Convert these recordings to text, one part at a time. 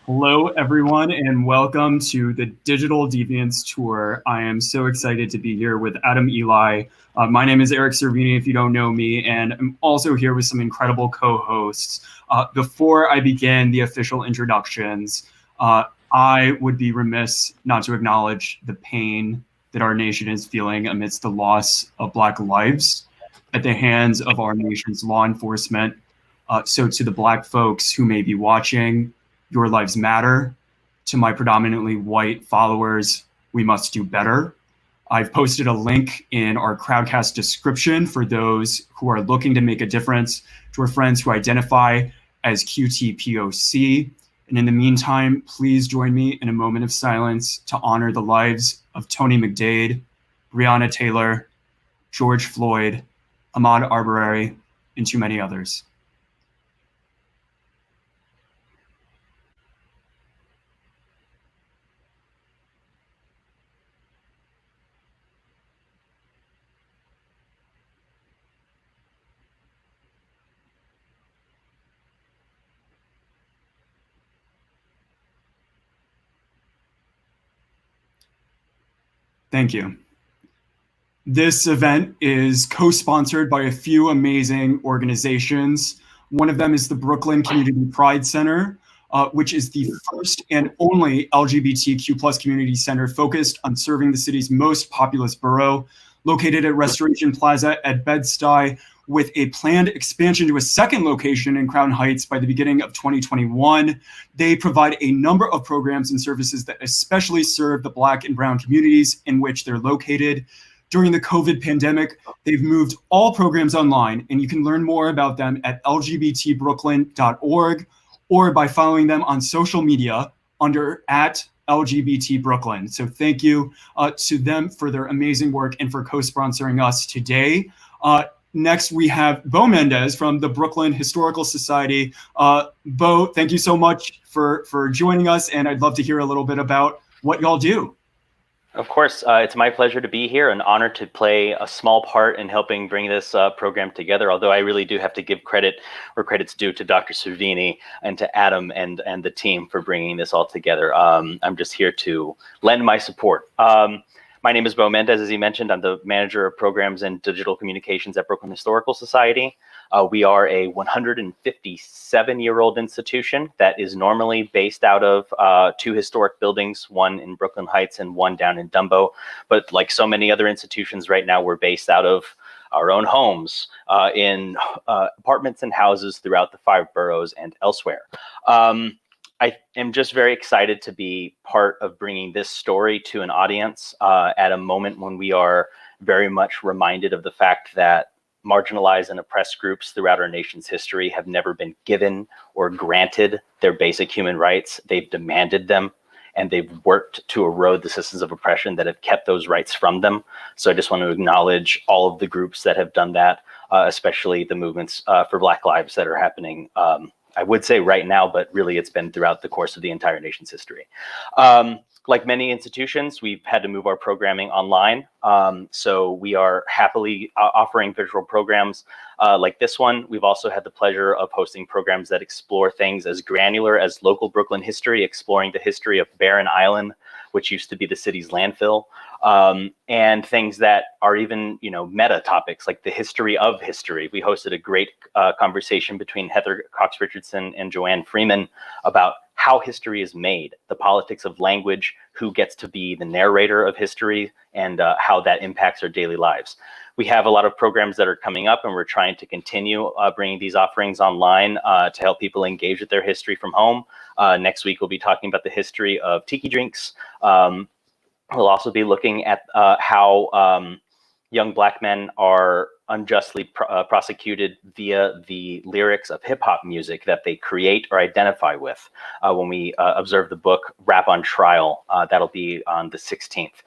Hello, everyone, and welcome to the Digital Deviants Tour. I am so excited to be here with Adam Eli. My name is Eric Servini, if you don't know me, and I'm also here with some incredible co-hosts. Before I begin the official introductions, I would be remiss not to acknowledge the pain that our nation is feeling amidst the loss of Black lives at the hands of our nation's law enforcement. So to the Black folks who may be watching, your lives matter. To my predominantly white followers, we must do better. I've posted a link in our Crowdcast description for those who are looking to make a difference, to our friends who identify as QTPOC. And in the meantime, please join me in a moment of silence to honor the lives of Tony McDade, Breonna Taylor, George Floyd, Ahmaud Arbery, and too many others. Thank you. This event is co-sponsored by a few amazing organizations. One of them is the Brooklyn Community Pride Center, which is the first and only LGBTQ plus community center focused on serving the city's most populous borough, located at Restoration Plaza at Bed-Stuy, with a planned expansion to a second location in Crown Heights by the beginning of 2021. They provide a number of programs and services that especially serve the Black and Brown communities in which they're located. During the COVID pandemic, they've moved all programs online, and you can learn more about them at lgbtbrooklyn.org or by following them on social media under @LGBTBrooklyn. So thank you to them for their amazing work and for co-sponsoring us today. Next, we have Bo Mendez from the Brooklyn Historical Society. Bo, thank you so much for joining us, and I'd love to hear a little bit about what y'all do. Of course, it's my pleasure to be here, an honor to play a small part in helping bring this program together, although I really do have to give credit where credit's due to Dr. Servini and to Adam and the team for bringing this all together. I'm just here to lend my support. My name is Bo Mendez, as he mentioned. I'm the manager of programs and digital communications at Brooklyn Historical Society. We are a 157-year-old institution that is normally based out of two historic buildings, one in Brooklyn Heights and one down in Dumbo. But like so many other institutions right now, we're based out of our own homes in apartments and houses throughout the 5 boroughs and elsewhere. I am just very excited to be part of bringing this story to an audience at a moment when we are very much reminded of the fact that marginalized and oppressed groups throughout our nation's history have never been given or granted their basic human rights. They've demanded them, and they've worked to erode the systems of oppression that have kept those rights from them. So I just want to acknowledge all of the groups that have done that, especially the movements for Black lives that are happening I would say right now, but really it's been throughout the course of the entire nation's history. Like many institutions, we've had to move our programming online. So we are happily offering visual programs like this one. We've also had the pleasure of hosting programs that explore things as granular as local Brooklyn history, exploring the history of Barren Island, which used to be the city's landfill, and things that are even, meta topics like the history of history. We hosted a great conversation between Heather Cox Richardson and Joanne Freeman about how history is made, the politics of language, who gets to be the narrator of history, and how that impacts our daily lives. We have a lot of programs that are coming up, and we're trying to continue bringing these offerings online to help people engage with their history from home. Next week, we'll be talking about the history of tiki drinks. We'll also be looking at how young Black men are unjustly prosecuted via the lyrics of hip hop music that they create or identify with. When we observe the book Rap on Trial, that'll be on the 16th.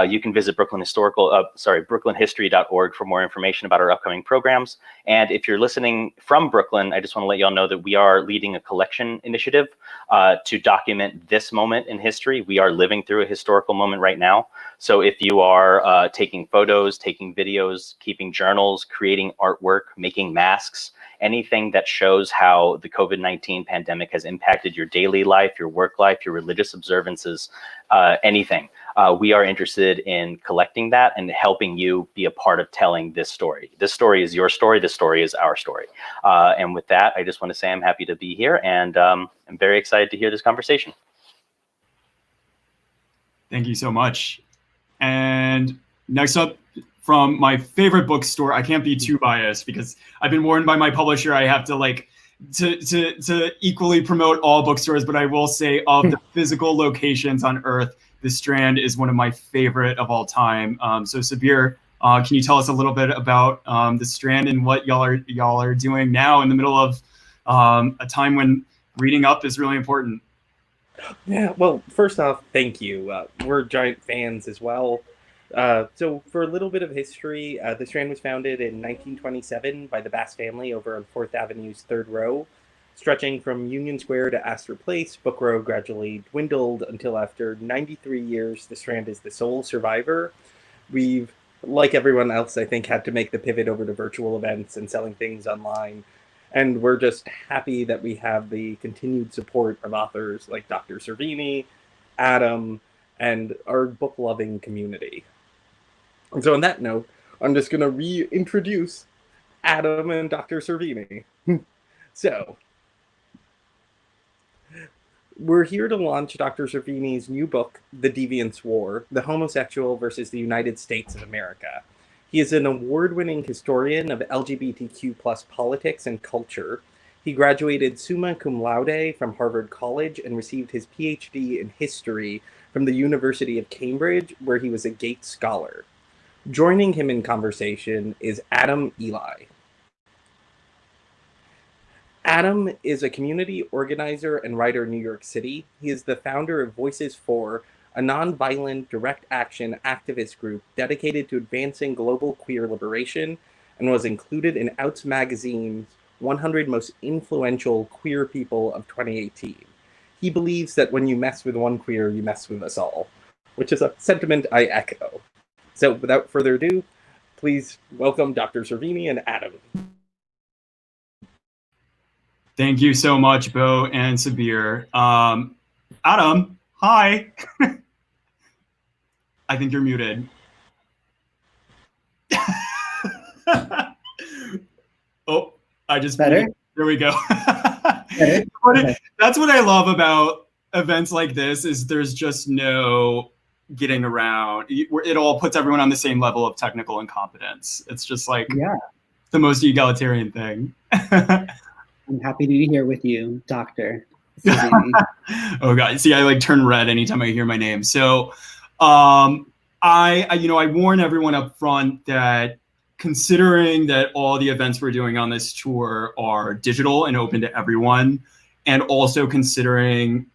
You can visit brooklynhistory.org for more information about our upcoming programs. And if you're listening from Brooklyn, I just want to let y'all know that we are leading a collection initiative to document this moment in history. We are living through a historical moment right now. So if you are taking photos, taking videos, keeping journals, creating artwork, making masks, anything that shows how the COVID-19 pandemic has impacted your daily life, your work life, your religious observances, anything. We are interested in collecting that and helping you be a part of telling this story. This story is your story. This story is our story. And with that, I just want to say I'm happy to be here, and I'm very excited to hear this conversation. Thank you so much. And next up, from my favorite bookstore, I can't be too biased because I've been warned by my publisher I have to like to equally promote all bookstores, but I will say of the physical locations on Earth, the Strand is one of my favorite of all time. So Sabir, can you tell us a little bit about the Strand and what y'all are doing now in the middle of a time when reading up is really important? Yeah, well, first off, thank you. We're giant fans as well. So for a little bit of history, the Strand was founded in 1927 by the Bass family over on 4th Avenue's 3rd Row. Stretching from Union Square to Astor Place, Book Row gradually dwindled until after 93 years, the Strand is the sole survivor. We've, like everyone else, I think, had to make the pivot over to virtual events and selling things online. And we're just happy that we have the continued support of authors like Dr. Servini, Adam, and our book-loving community. And so on that note, I'm just going to reintroduce Adam and Dr. Servini. So, we're here to launch Dr. Servini's new book, The Deviant's War, The Homosexual versus the United States of America. He is an award-winning historian of LGBTQ+ politics and culture. He graduated summa cum laude from Harvard College and received his PhD in history from the University of Cambridge, where he was a Gates Scholar. Joining him in conversation is Adam Ely. Adam is a community organizer and writer in New York City. He is the founder of Voices For, a nonviolent, direct action activist group dedicated to advancing global queer liberation, and was included in Outs Magazine's 100 Most Influential Queer People of 2018. He believes that when you mess with one queer, you mess with us all, which is a sentiment I echo. So without further ado, please welcome Dr. Servini and Adam. Thank you so much, Bo and Sabir. Adam, hi. I think you're muted. Oh, I just better. There we go. Better? Okay. That's what I love about events like this is there's just no getting around. It all puts everyone on the same level of technical incompetence. It's just like the most egalitarian thing. I'm happy to be here with you, Doctor. Oh God, see, I like turn red anytime I hear my name. So I warn everyone up front that considering that all the events we're doing on this tour are digital and open to everyone, and also considering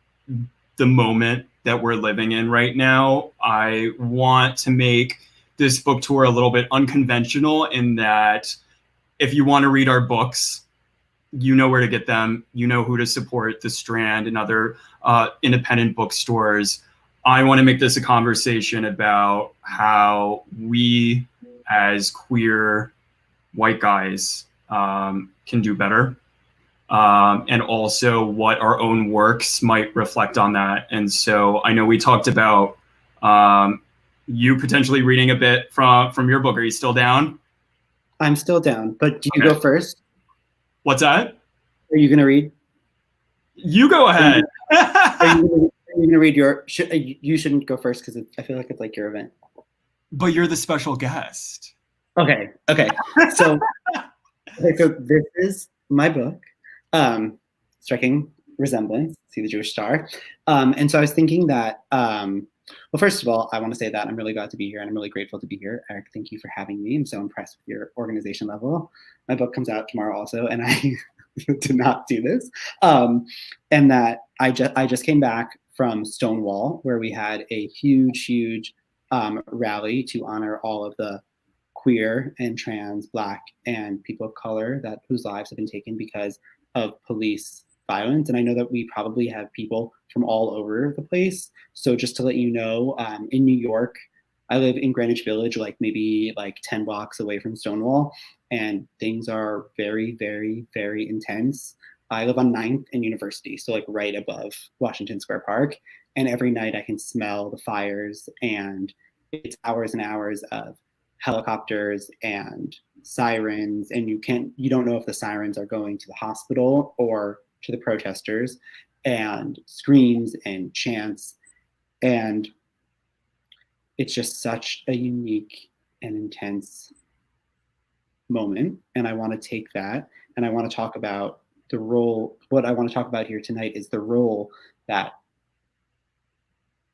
the moment that we're living in right now, I want to make this book tour a little bit unconventional in that if you want to read our books, you know where to get them. You know who to support, the Strand and other independent bookstores. I want to make this a conversation about how we as queer white guys can do better. And also what our own works might reflect on that. And so I know we talked about you potentially reading a bit from your book. Are you still down? I'm still down, but do you go first? What's that? Are you going to read? You go ahead. Are you going to read your... You shouldn't go first because I feel like it's like your event. But you're the special guest. Okay. So this is my book, Striking Resemblance, See the Jewish Star. And so I was thinking that, well, first of all, I want to say that I'm really glad to be here and I'm really grateful to be here. Eric, thank you for having me. I'm so impressed with your organization level. My book comes out tomorrow also, and I did not do this. And that I just came back from Stonewall, where we had a huge rally to honor all of the queer and trans, Black, and people of color whose lives have been taken because of police violence. And I know that we probably have people from all over the place. So just to let you know, in New York, I live in Greenwich Village, maybe 10 blocks away from Stonewall. and things are very, very, very intense. I live on 9th and University, so like right above Washington Square Park. And every night I can smell the fires, and it's hours and hours of helicopters and sirens, and you don't know if the sirens are going to the hospital or to the protesters, and screams and chants. And it's just such a unique and intense moment. And I want to take that and I want to talk about the role. What I want to talk about here tonight is the role that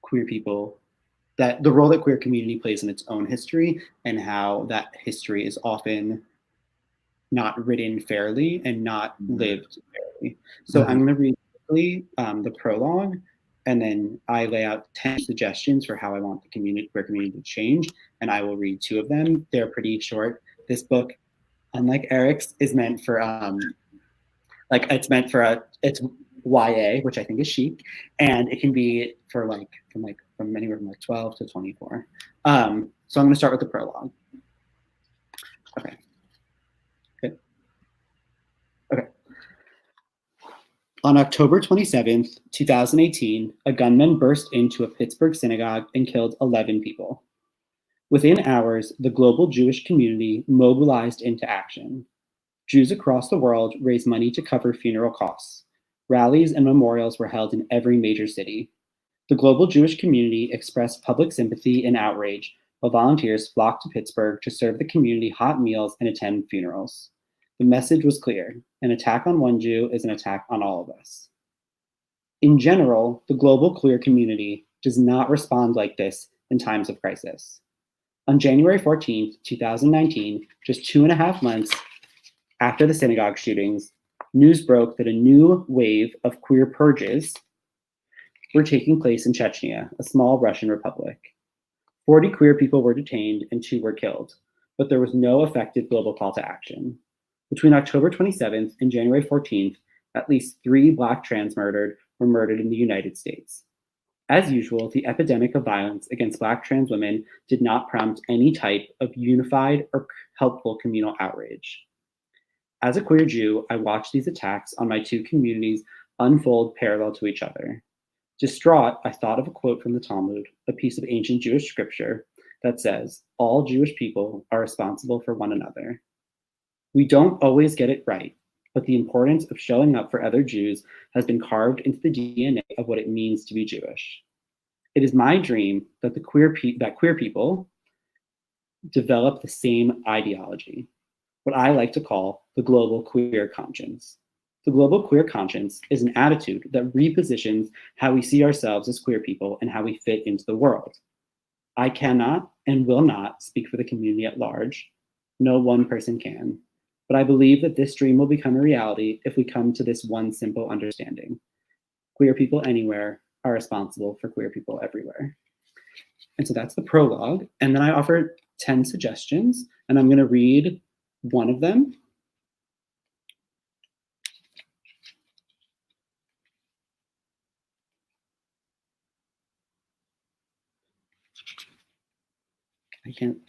queer people, that the role that queer community plays in its own history, and how that history is often not written fairly and not lived fairly. So I'm going to read quickly the prologue, and then I lay out 10 suggestions for how I want the queer community to change, and I will read 2 of them. They're pretty short. This book, unlike Eric's, is meant for it's YA, which I think is chic, and it can be for from anywhere from 12 to 24. So I'm going to start with the prologue. Okay. Good. Okay. On October 27th, 2018, a gunman burst into a Pittsburgh synagogue and killed 11 people. Within hours, the global Jewish community mobilized into action. Jews across the world raised money to cover funeral costs. Rallies and memorials were held in every major city. The global Jewish community expressed public sympathy and outrage, while volunteers flocked to Pittsburgh to serve the community hot meals and attend funerals. The message was clear: an attack on one Jew is an attack on all of us. In general, the global queer community does not respond like this in times of crisis. On January 14th, 2019, just 2.5 months after the synagogue shootings, news broke that a new wave of queer purges were taking place in Chechnya, a small Russian republic. 40 queer people were detained and 2 were killed, but there was no effective global call to action. Between October 27th and January 14th, at least 3 Black trans were murdered in the United States. As usual, the epidemic of violence against Black trans women did not prompt any type of unified or helpful communal outrage. As a queer Jew, I watched these attacks on my 2 communities unfold parallel to each other. Distraught, I thought of a quote from the Talmud, a piece of ancient Jewish scripture that says, "All Jewish people are responsible for one another." We don't always get it right, but the importance of showing up for other Jews has been carved into the DNA of what it means to be Jewish. It is my dream that queer people develop the same ideology, what I like to call the global queer conscience. The global queer conscience is an attitude that repositions how we see ourselves as queer people and how we fit into the world. I cannot and will not speak for the community at large. No one person can. But I believe that this dream will become a reality if we come to this one simple understanding: queer people anywhere are responsible for queer people everywhere. And so that's the prologue. And then I offered 10 suggestions, and I'm going to read one of them.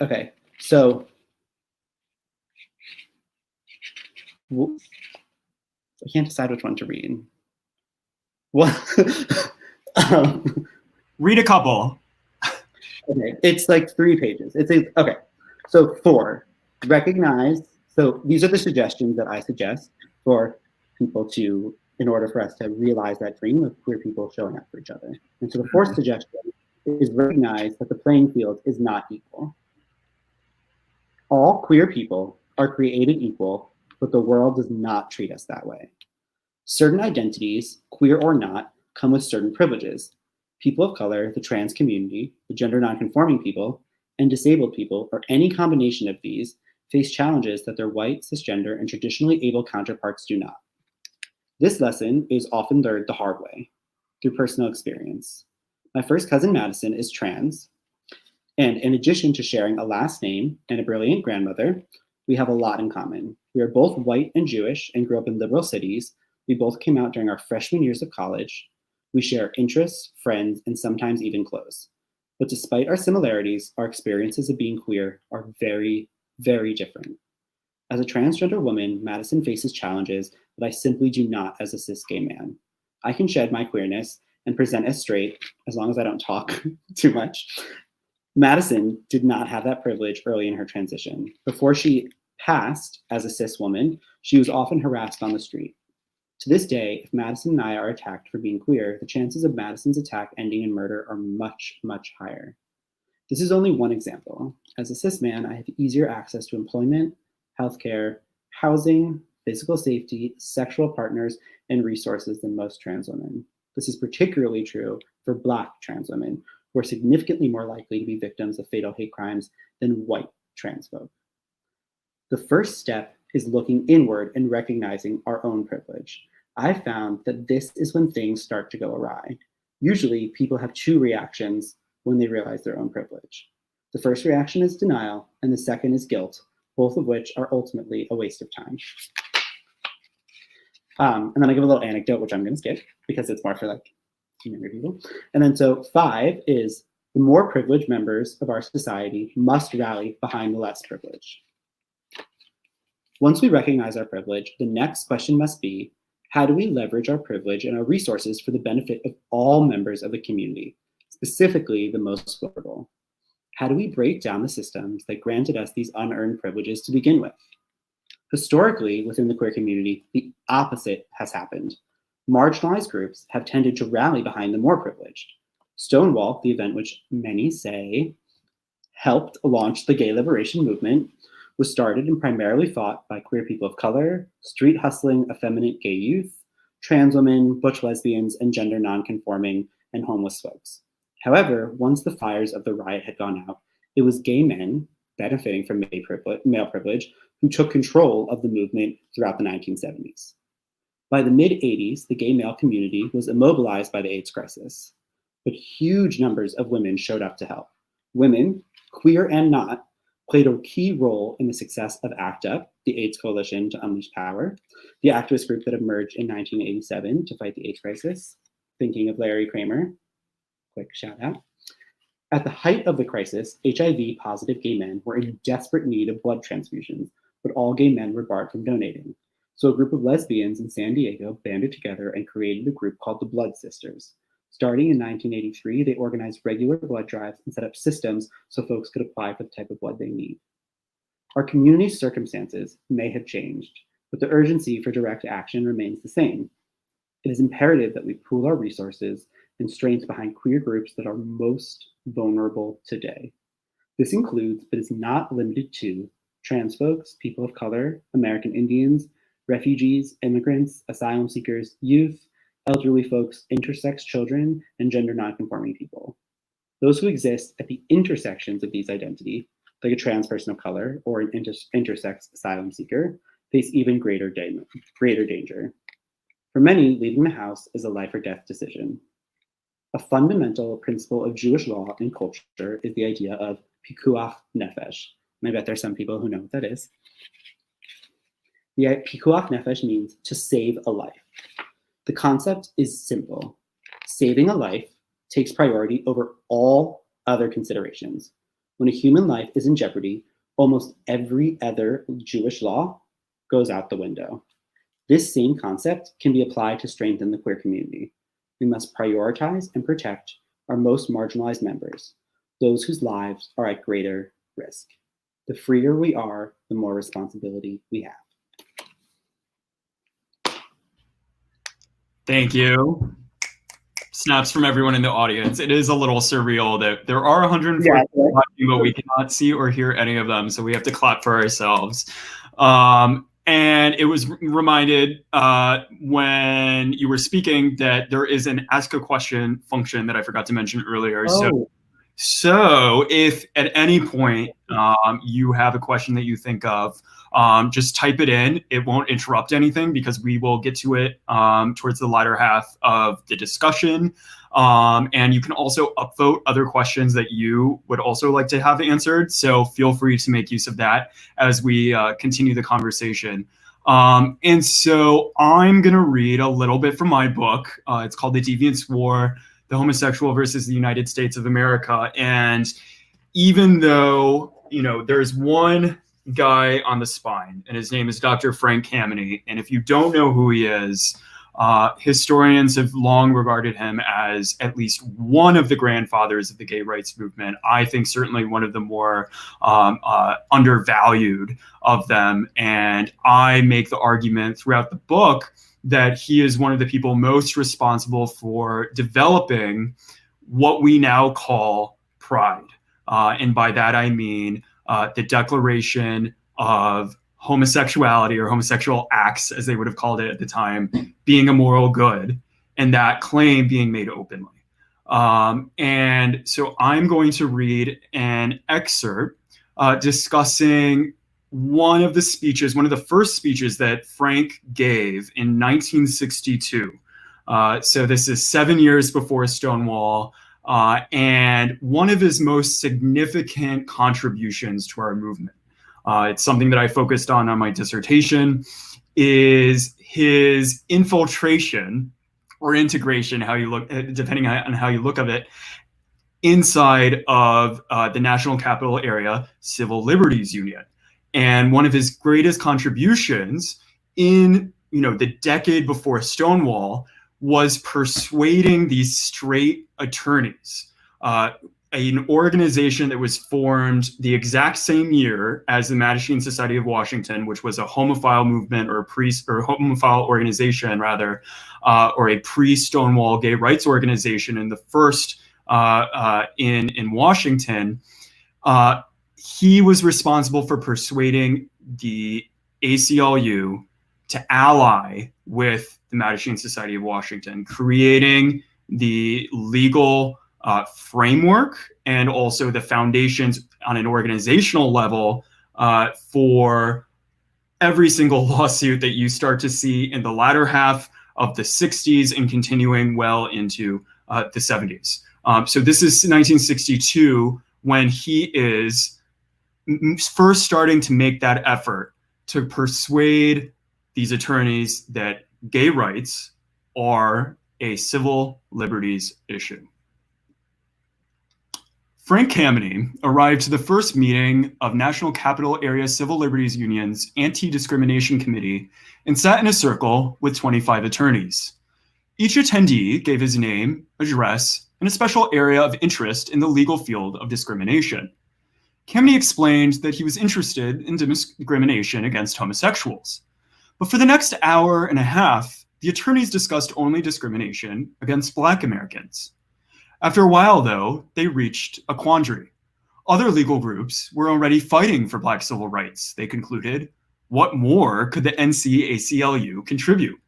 Okay, so I can't decide which one to read. What? Read a couple. Okay, it's like 3 pages. Okay, so 4, recognize. So these are the suggestions that I suggest for people to, in order for us to realize that dream of queer people showing up for each other. And so the 4th suggestion is recognize that the playing field is not equal. All queer people are created equal, but the world does not treat us that way. Certain identities, queer or not, come with certain privileges. People of color, the trans community, the gender nonconforming people, and disabled people, or any combination of these, face challenges that their white, cisgender, and traditionally able counterparts do not. This lesson is often learned the hard way, through personal experience. My first cousin Madison is trans, and in addition to sharing a last name and a brilliant grandmother, we have a lot in common. We are both white and Jewish and grew up in liberal cities. We both came out during our freshman years of college. We share interests, friends, and sometimes even clothes. But despite our similarities, our experiences of being queer are very, very different. As a transgender woman, Madison faces challenges that I simply do not as a cis gay man. I can shed my queerness and present as straight, as long as I don't talk too much. Madison did not have that privilege early in her transition. Before she passed as a cis woman, she was often harassed on the street. To this day, if Madison and I are attacked for being queer, the chances of Madison's attack ending in murder are much, much higher. This is only one example. As a cis man, I have easier access to employment, healthcare, housing, physical safety, sexual partners, and resources than most trans women. This is particularly true for Black trans women, who are significantly more likely to be victims of fatal hate crimes than white trans folk. The first step is looking inward and recognizing our own privilege. I found that this is when things start to go awry. Usually, people have two reactions when they realize their own privilege. The first reaction is denial, and the second is guilt, both of which are ultimately a waste of time. And then I give a little anecdote, which I'm going to skip because it's more for like younger people. And then so 5 is the more privileged members of our society must rally behind the less privileged. Once we recognize our privilege, the next question must be, how do we leverage our privilege and our resources for the benefit of all members of the community, specifically the most vulnerable? How do we break down the systems that granted us these unearned privileges to begin with? Historically, within the queer community, the opposite has happened. Marginalized groups have tended to rally behind the more privileged. Stonewall, the event which many say helped launch the gay liberation movement, was started and primarily fought by queer people of color, street hustling, effeminate gay youth, trans women, butch lesbians, and gender nonconforming and homeless folks. However, once the fires of the riot had gone out, it was gay men benefiting from male privilege who took control of the movement throughout the 1970s. By the mid-80s, the gay male community was immobilized by the AIDS crisis, but huge numbers of women showed up to help. Women, queer and not, played a key role in the success of ACT UP, the AIDS Coalition to Unleash Power, the activist group that emerged in 1987 to fight the AIDS crisis. Thinking of Larry Kramer, quick shout out. At the height of the crisis, HIV-positive gay men were in desperate need of blood transfusions, but all gay men were barred from donating. So a group of lesbians in San Diego banded together and created a group called the Blood Sisters. Starting in 1983, they organized regular blood drives and set up systems so folks could apply for the type of blood they need. Our community's circumstances may have changed, but the urgency for direct action remains the same. It is imperative that we pool our resources and strength behind queer groups that are most vulnerable today. This includes, but is not limited to, trans folks, people of color, American Indians, refugees, immigrants, asylum seekers, youth, elderly folks, intersex children, and gender nonconforming people. Those who exist at the intersections of these identities, like a trans person of color or an intersex asylum seeker, face even greater danger. For many, leaving the house is a life or death decision. A fundamental principle of Jewish law and culture is the idea of pikuach nefesh. And I bet there's some people who know what that is. The pikuach nefesh means to save a life. The concept is simple. Saving a life takes priority over all other considerations. When a human life is in jeopardy, almost every other Jewish law goes out the window. This same concept can be applied to strengthen the queer community. We must prioritize and protect our most marginalized members, those whose lives are at greater risk. The freer we are, the more responsibility we have. Thank you. Snaps from everyone in the audience. It is a little surreal that there are 140 people watching, but we cannot see or hear any of them, so we have to clap for ourselves. And it was reminded when you were speaking that there is an ask a question function that I forgot to mention earlier. Oh. So if at any point you have a question that you think of, just type it in. It won't interrupt anything because we will get to it towards the latter half of the discussion. And you can also upvote other questions that you would also like to have answered. So feel free to make use of that as we continue the conversation. And so I'm going to read a little bit from my book. It's called The Deviant's War, The Homosexual versus the United States of America. And even though, you know, there's one guy on the spine, and his name is Dr. Frank Kameny. And if you don't know who he is, historians have long regarded him as at least one of the grandfathers of the gay rights movement. I think certainly one of the more undervalued of them. And I make the argument throughout the book that he is one of the people most responsible for developing what we now call pride. And by that, I mean the declaration of homosexuality, or homosexual acts, as they would have called it at the time, being a moral good, and that claim being made openly. And so I'm going to read an excerpt discussing one of the first speeches that Frank gave in 1962. So this is 7 years before Stonewall. And one of his most significant contributions to our movement, it's something that I focused on my dissertation, is his infiltration or integration, how you look, depending on how you look at it, inside of the National Capital Area Civil Liberties Union. And one of his greatest contributions in the decade before Stonewall was persuading these straight attorneys, an organization that was formed the exact same year as the Mattachine Society of Washington, which was a homophile movement or homophile organization rather, or a pre-Stonewall gay rights organization, and the first in Washington. He was responsible for persuading the ACLU to ally with the Mattachine Society of Washington, creating the legal framework and also the foundations on an organizational level for every single lawsuit that you start to see in the latter half of the 60s and continuing well into the 70s. So this is 1962 when he is first starting to make that effort to persuade these attorneys that gay rights are a civil liberties issue. Frank Kameny arrived to the first meeting of National Capital Area Civil Liberties Union's Anti-Discrimination Committee and sat in a circle with 25 attorneys. Each attendee gave his name, address, and a special area of interest in the legal field of discrimination. Kameny explained that he was interested in discrimination against homosexuals. But for the next hour and a half, the attorneys discussed only discrimination against Black Americans. After a while, though, they reached a quandary. Other legal groups were already fighting for Black civil rights, they concluded. What more could the NCACLU contribute?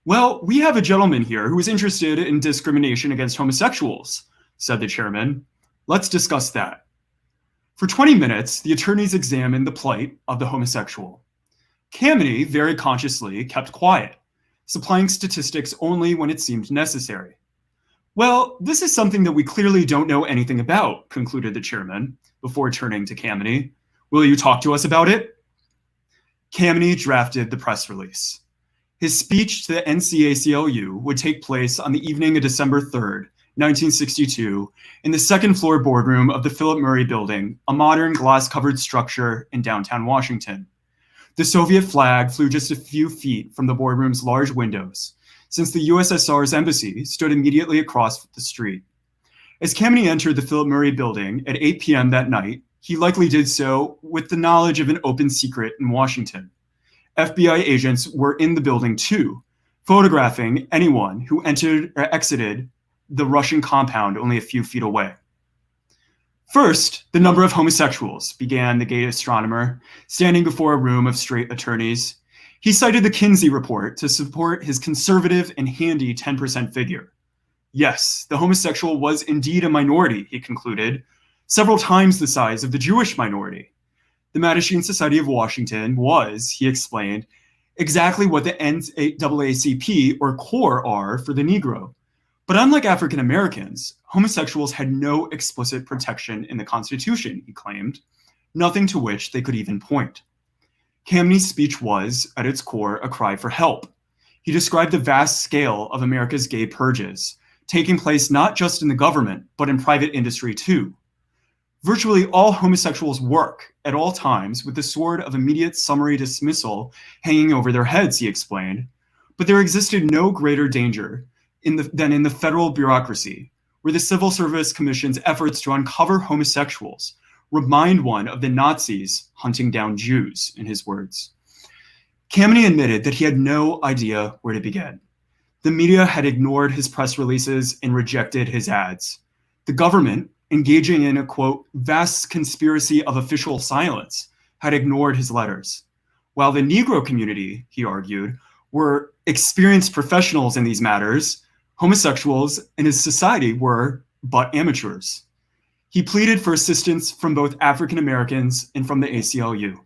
Well, we have a gentleman here who is interested in discrimination against homosexuals, said the chairman. Let's discuss that. For 20 minutes, the attorneys examined the plight of the homosexual. Kameny very consciously kept quiet, supplying statistics only when it seemed necessary. Well, this is something that we clearly don't know anything about, concluded the chairman, before turning to Kameny. Will you talk to us about it? Kameny drafted the press release. His speech to the NCACLU would take place on the evening of December 3rd, 1962, in the second floor boardroom of the Philip Murray Building, a modern glass-covered structure in downtown Washington. The Soviet flag flew just a few feet from the boardroom's large windows, since the USSR's embassy stood immediately across the street. As Kameny entered the Philip Murray Building at 8 p.m. that night, he likely did so with the knowledge of an open secret in Washington. FBI agents were in the building too, photographing anyone who entered or exited the Russian compound only a few feet away. First, the number of homosexuals, began the gay astronomer, standing before a room of straight attorneys. He cited the Kinsey report to support his conservative and handy 10% figure. Yes, the homosexual was indeed a minority, he concluded, several times the size of the Jewish minority. The Mattachine Society of Washington was, he explained, exactly what the NAACP or CORE are for the Negro. But unlike African Americans, homosexuals had no explicit protection in the Constitution, he claimed, nothing to which they could even point. Kameny's speech was, at its core, a cry for help. He described the vast scale of America's gay purges, taking place not just in the government, but in private industry too. Virtually all homosexuals work at all times with the sword of immediate summary dismissal hanging over their heads, he explained. But there existed no greater danger than in the federal bureaucracy, where the Civil Service Commission's efforts to uncover homosexuals remind one of the Nazis hunting down Jews, in his words. Kameny admitted that he had no idea where to begin. The media had ignored his press releases and rejected his ads. The government, engaging in a, quote, vast conspiracy of official silence, had ignored his letters. While the Negro community, he argued, were experienced professionals in these matters, homosexuals in his society were but amateurs. He pleaded for assistance from both African Americans and from the ACLU.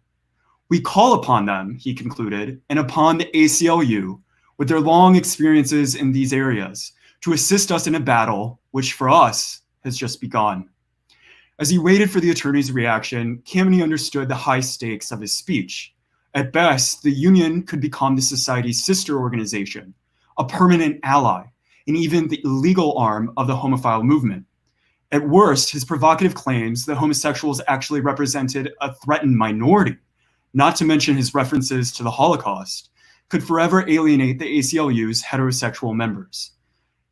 We call upon them, he concluded, and upon the ACLU, with their long experiences in these areas, to assist us in a battle which for us has just begun. As he waited for the attorney's reaction, Kameny understood the high stakes of his speech. At best, the union could become the society's sister organization, a permanent ally, and even the illegal arm of the homophile movement. At worst, his provocative claims that homosexuals actually represented a threatened minority, not to mention his references to the Holocaust, could forever alienate the ACLU's heterosexual members.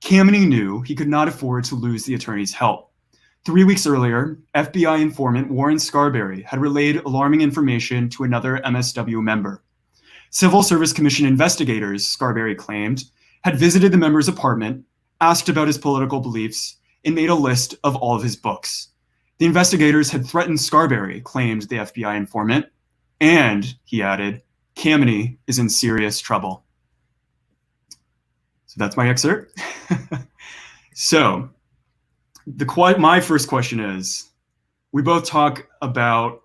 Kameny knew he could not afford to lose the attorney's help. 3 weeks earlier, FBI informant Warren Scarberry had relayed alarming information to another MSW member. Civil Service Commission investigators, Scarberry claimed, had visited the member's apartment, asked about his political beliefs, and made a list of all of his books. The investigators had threatened Scarberry, claimed the FBI informant, and, he added, Kameny is in serious trouble. So that's my excerpt. So, my first question is, we both talk about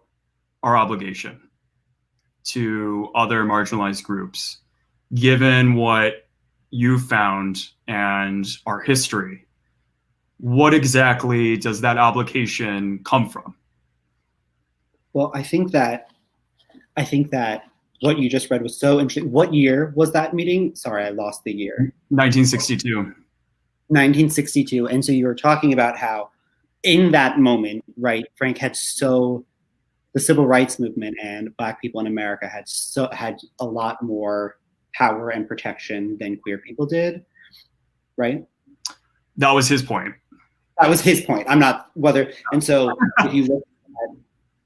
our obligation to other marginalized groups. Given what you found and our history, what exactly does that obligation come from? Well, I think that what you just read was so interesting. What year was that meeting? Sorry, I lost the year. 1962. 1962. And so you were talking about how in that moment, right, Frank had the civil rights movement and Black people in America had a lot more power and protection than queer people did, right? That was his point. That was his point. I'm not whether, and so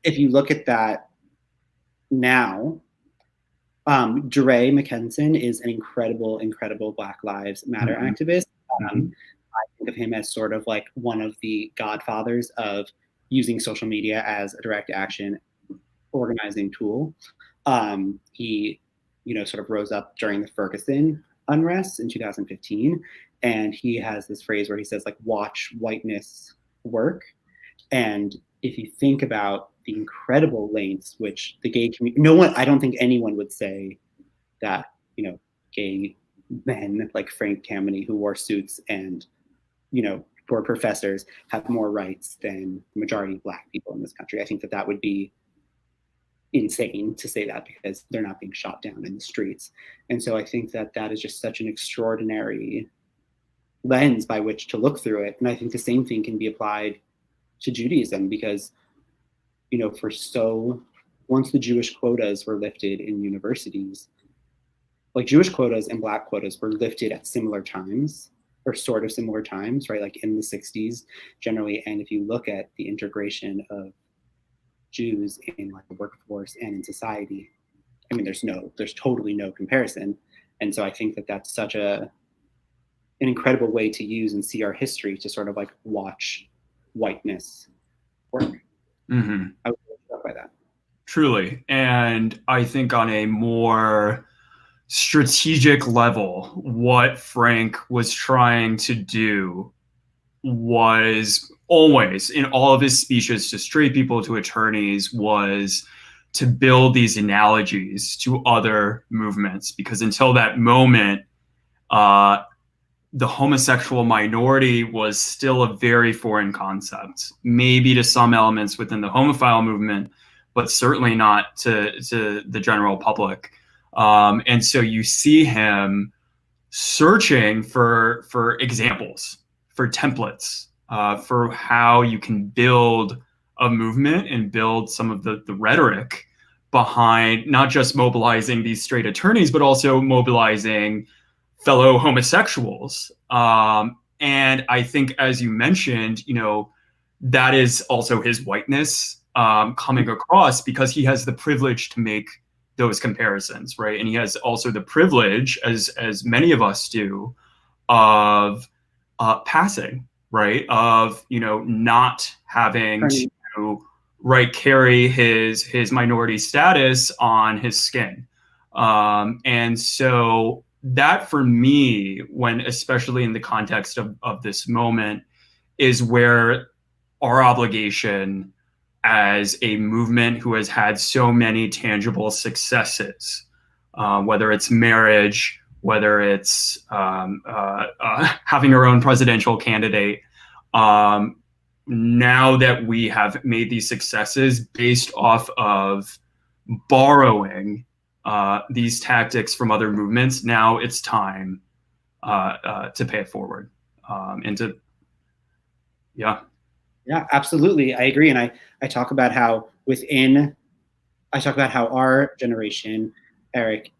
if you look at that now, DeRay McKenson is an incredible Black Lives Matter activist. I think of him as sort of like one of the godfathers of using social media as a direct action organizing tool. He, sort of rose up during the Ferguson unrest in 2015, and he has this phrase where he says, like, watch whiteness work. And if you think about the incredible lengths which the gay community, I don't think anyone would say that, gay men like Frank Kameny who wore suits and, were professors have more rights than the majority of Black people in this country. I think that would be insane to say that because they're not being shot down in the streets. And so I think that is just such an extraordinary lens by which to look through it. And I think the same thing can be applied to Judaism because, once the Jewish quotas were lifted in universities, like Jewish quotas and Black quotas were lifted at similar times or sort of similar times, right? Like in the 60s generally. And if you look at the integration of Jews in like the workforce and in society, I mean, there's totally no comparison. And so I think that's such an incredible way to use and see our history to sort of like watch whiteness work. Mm-hmm. I was struck by that. Truly. And I think on a more strategic level, what Frank was trying to do was always, in all of his speeches to straight people, to attorneys, was to build these analogies to other movements. Because until that moment, the homosexual minority was still a very foreign concept, maybe to some elements within the homophile movement, but certainly not to the general public. And so you see him searching for examples, for templates, for how you can build a movement and build some of the rhetoric behind not just mobilizing these straight attorneys, but also mobilizing fellow homosexuals. And I think, as you mentioned, that is also his whiteness coming across, because he has the privilege to make those comparisons, right? And he has also the privilege, as many of us do, of passing, right? Of not having to carry his minority status on his skin, and so that, for me, when especially in the context of this moment, is where our obligation as a movement who has had so many tangible successes, whether it's marriage, whether it's having our own presidential candidate, now that we have made these successes based off of borrowing these tactics from other movements, now it's time to pay it forward, and to, yeah. Yeah, absolutely. I agree. And I talk about how our generation, Eric,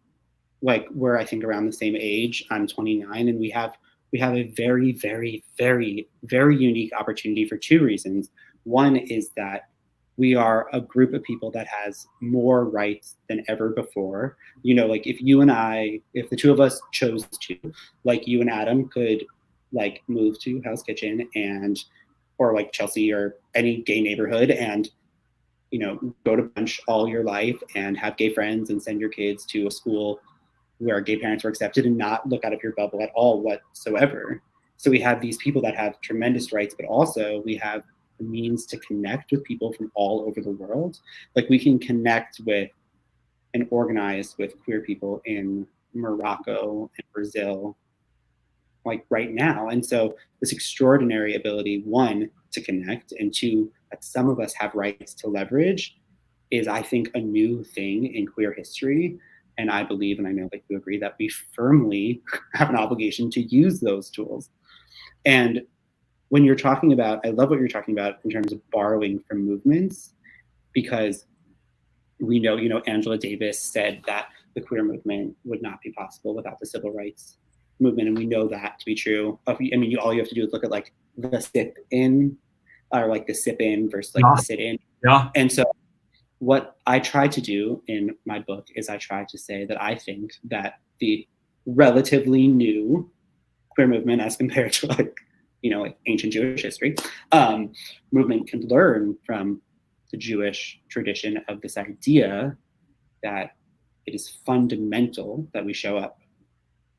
like, we're, I think, around the same age. I'm 29, and we have a very, very, very, very unique opportunity for two reasons. One is that we are a group of people that has more rights than ever before. Like, if the two of us chose to, like, you and Adam could, like, move to Hell's Kitchen or like Chelsea or any gay neighborhood and, go to brunch all your life and have gay friends and send your kids to a school where gay parents were accepted and not look out of your bubble at all whatsoever. So we have these people that have tremendous rights, but also we have the means to connect with people from all over the world. Like, we can connect with and organize with queer people in Morocco and Brazil, like, right now. And so this extraordinary ability, one, to connect, and two, that some of us have rights to leverage, is, I think, a new thing in queer history. And I believe, and I know that you agree, that we firmly have an obligation to use those tools. And when you're talking about, I love what you're talking about in terms of borrowing from movements, because we know, Angela Davis said that the queer movement would not be possible without the civil rights movement, and we know that to be true. All you have to do is look at, like, the sit-in, or like the sip-in versus, like, the sit-in. Yeah. And so what I try to do in my book is I try to say that I think that the relatively new queer movement, as compared to, like, ancient Jewish history, movement, can learn from the Jewish tradition of this idea that it is fundamental that we show up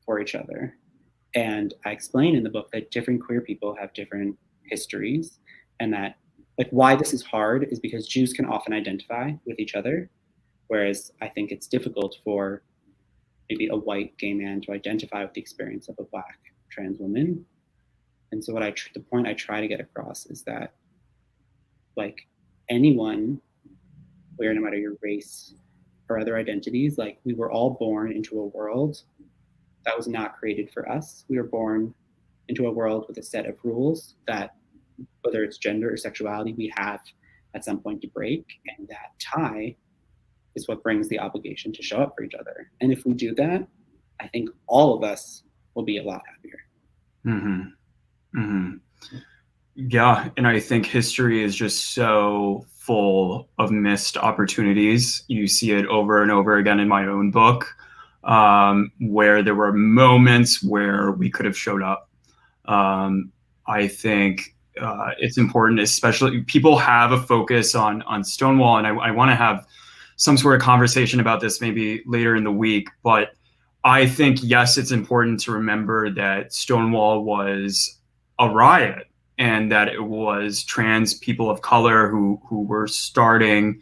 for each other. And I explain in the book that different queer people have different histories, and that, like, why this is hard is because Jews can often identify with each other, whereas I think it's difficult for maybe a white gay man to identify with the experience of a Black trans woman. And so the point I try to get across is that, like, anyone, where no matter your race or other identities, like, we were all born into a world that was not created for us. We were born into a world with a set of rules that, whether it's gender or sexuality, we have at some point to break. And that tie is what brings the obligation to show up for each other. And if we do that, I think all of us will be a lot happier. Mm-hmm. Mm-hmm. Yeah, and I think history is just so full of missed opportunities. You see it over and over again in my own book, where there were moments where we could have showed up. I think it's important, especially, people have a focus on Stonewall, and I want to have some sort of conversation about this maybe later in the week. But I think, yes, it's important to remember that Stonewall was a riot, and that it was trans people of color who were starting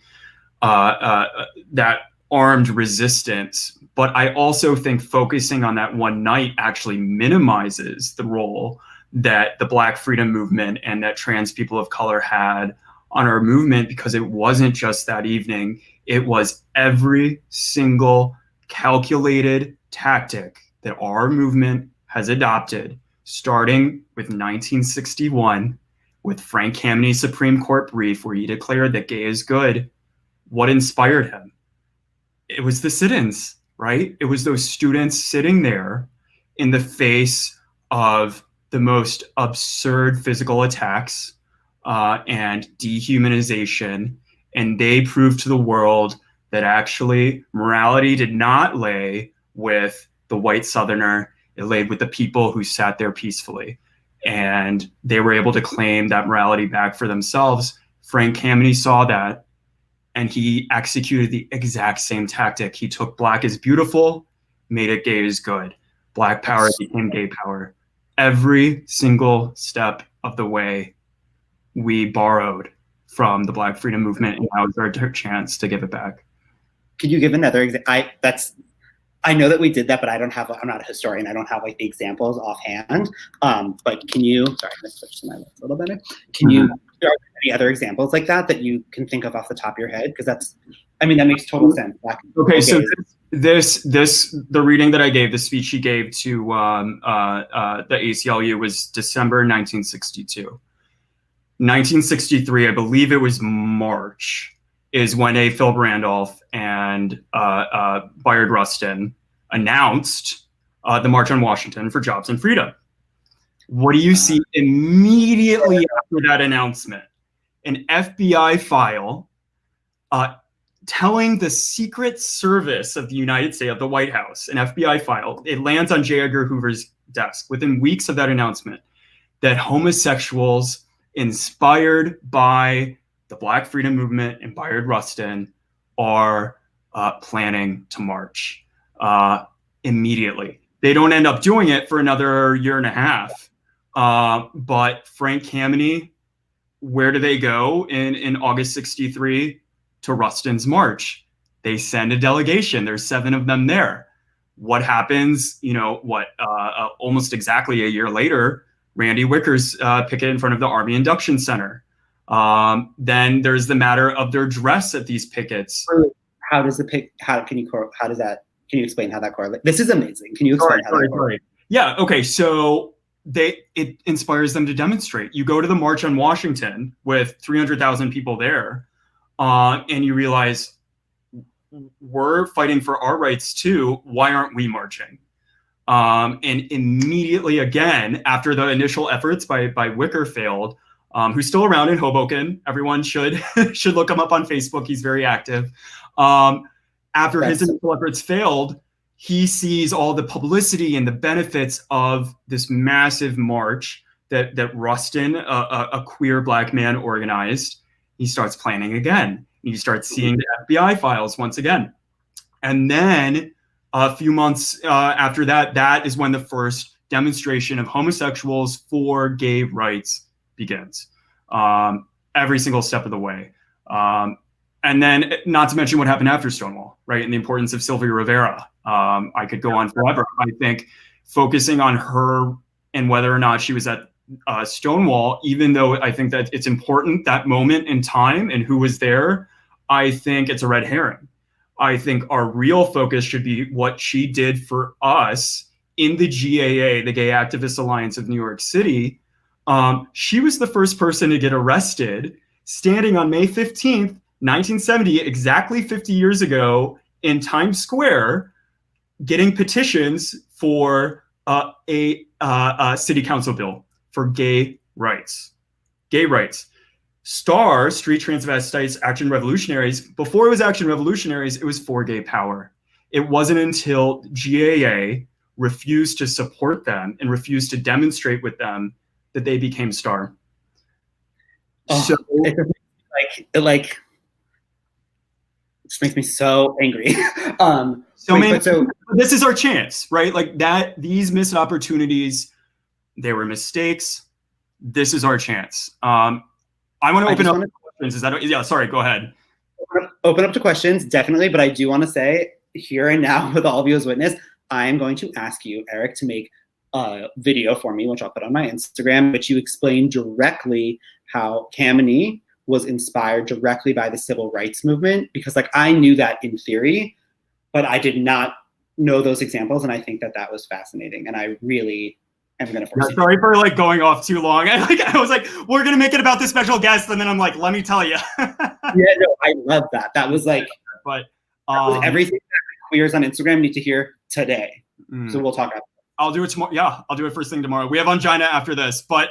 that armed resistance. But I also think focusing on that one night actually minimizes the role that the Black freedom movement and that trans people of color had on our movement, because it wasn't just that evening. It was every single calculated tactic that our movement has adopted, starting with 1961, with Frank Kammeny's Supreme Court brief where he declared that gay is good, what inspired him? It was the sit-ins, right? It was those students sitting there in the face of the most absurd physical attacks and dehumanization. And they proved to the world that actually morality did not lay with the white Southerner. It lay with the people who sat there peacefully. And they were able to claim that morality back for themselves. Frank Kameny saw that, and he executed the exact same tactic. He took black is beautiful, made it gay is good. Black power became gay power. Every single step of the way, we borrowed from the Black freedom movement, and now is our chance to give it back. Could you give another example? I know that we did that, but I'm not a historian. I don't have like the examples offhand. But can you, sorry, I switched to my lips a little better. Can you, are there any other examples like that you can think of off the top of your head? Because that makes total sense. Okay, so the reading that I gave, the speech she gave to the ACLU was December 1962. 1963, I believe it was March, is when Philip Randolph and Bayard Rustin announced the March on Washington for Jobs and Freedom. What do you see immediately after that announcement? An FBI file telling the Secret Service of the United States, of the White House, an FBI file, it lands on J. Edgar Hoover's desk within weeks of that announcement, that homosexuals inspired by the Black freedom movement and Bayard Rustin are planning to march immediately. They don't end up doing it for another year and a half. But Frank Kameny, where do they go in August 63 to Rustin's march? They send a delegation. There's 7 of them there. What happens, almost exactly a year later, Randy Wicker's picket in front of the Army Induction Center. Then there's the matter of their dress at these pickets. Can you explain how that correlates? This is amazing. Can you explain how that correlates? Yeah, okay, so it inspires them to demonstrate. You go to the March on Washington with 300,000 people there, and you realize we're fighting for our rights too. Why aren't we marching? And immediately again, after the initial efforts by Wicker failed, who's still around in Hoboken. Everyone should look him up on Facebook. He's very active. After his initial efforts failed, he sees all the publicity and the benefits of this massive march that Rustin, a queer Black man, organized. He starts planning again. You start seeing the FBI files once again. And then a few months after that, that is when the first demonstration of homosexuals for gay rights begins, every single step of the way. And then, not to mention what happened after Stonewall, right? And the importance of Sylvia Rivera. I could go on forever. I think focusing on her and whether or not she was at Stonewall, even though I think that it's important, that moment in time and who was there, I think it's a red herring. I think our real focus should be what she did for us in the GAA, the Gay Activist Alliance of New York City. She was the first person to get arrested standing on May 15th, 1970, exactly 50 years ago in Times Square, getting petitions for a city council bill for gay rights. Gay rights. STAR, Street Transvestites Action Revolutionaries, before it was Action Revolutionaries, it was for gay power. It wasn't until GAA refused to support them and refused to demonstrate with them that they became STAR. So it just makes me so angry. This is our chance, right? Like that, these missed opportunities, they were mistakes. This is our chance. I want to open up to questions. Sorry, go ahead. Open up to questions, definitely. But I do want to say here and now, with all of you as witness, I am going to ask you, Eric, to make a video for me, which I'll put on my Instagram, which you explain directly how Kameny was inspired directly by the civil rights movement. Because I knew that in theory, but I did not know those examples. And I think that was fascinating. And I really I'm gonna force you. Sorry for like going off too long. I was like, we're gonna make it about this special guest, and then I'm like, let me tell you. Yeah, no, I love that. That was like, But that was everything that queers on Instagram need to hear today. So we'll talk about it. I'll do it tomorrow. Yeah, I'll do it first thing tomorrow. We have Angina after this, but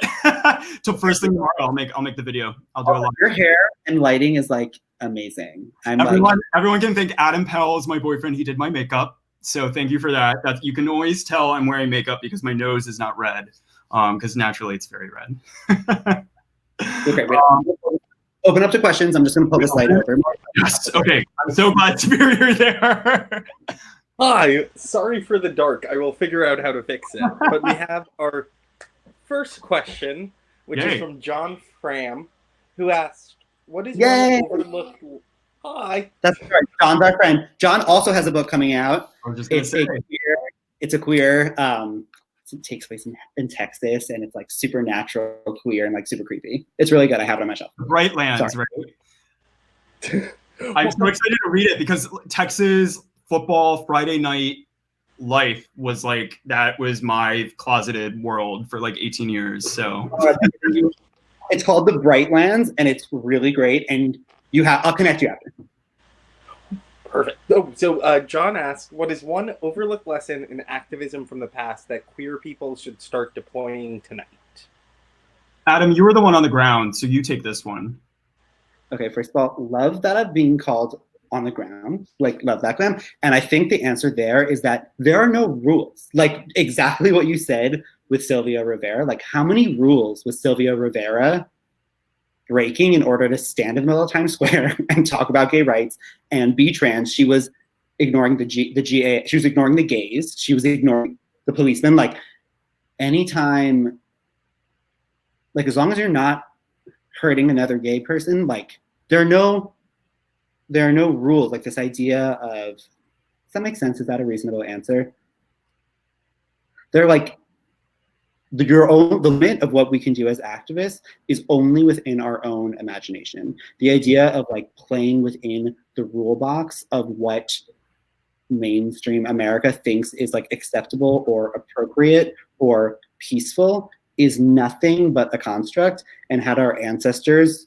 to first thing tomorrow, I'll make the video. I'll do a lot. Your hair and lighting is like amazing. Everyone can thank Adam Pell is my boyfriend. He did my makeup, so thank you for that. That you can always tell I'm wearing makeup because my nose is not red, because naturally it's very red. Okay, open up to questions. I'm just gonna pull this light over. Yes. Okay. I'm so glad Superior there. Hi, sorry for the dark. I will figure out how to fix it. But we have our first question, which is from John Fram, who asked, "What is one overlooked?" Hi. That's right. John's our friend. John also has a book coming out. I was just gonna say. It's a queer. It takes place in Texas, and it's like supernatural queer and like super creepy. It's really good. I have it on my shelf. Bright Lands, right? I'm so excited to read it because Texas football Friday night life was like, that was my closeted world for like 18 years. So it's called The Bright Lands, and it's really great. And I'll connect you after. Perfect. Oh, so John asked, what is one overlooked lesson in activism from the past that queer people should start deploying tonight? Adam, you were the one on the ground, so you take this one. Okay, first of all, love that I'm being called on the ground. Like, love that, Glam. And I think the answer there is that there are no rules. Like, exactly what you said with Sylvia Rivera. Like, how many rules was Sylvia Rivera breaking in order to stand in the middle of Times Square and talk about gay rights and be trans? She was ignoring the GA. She was ignoring the gays. She was ignoring the policemen. Like, anytime, like, as long as you're not hurting another gay person, like, there are no rules. Like, this idea of, does that make sense? Is that a reasonable answer? They're like, the limit of what we can do as activists is only within our own imagination. The idea of like playing within the rule box of what mainstream America thinks is like acceptable or appropriate or peaceful is nothing but a construct. And had our ancestors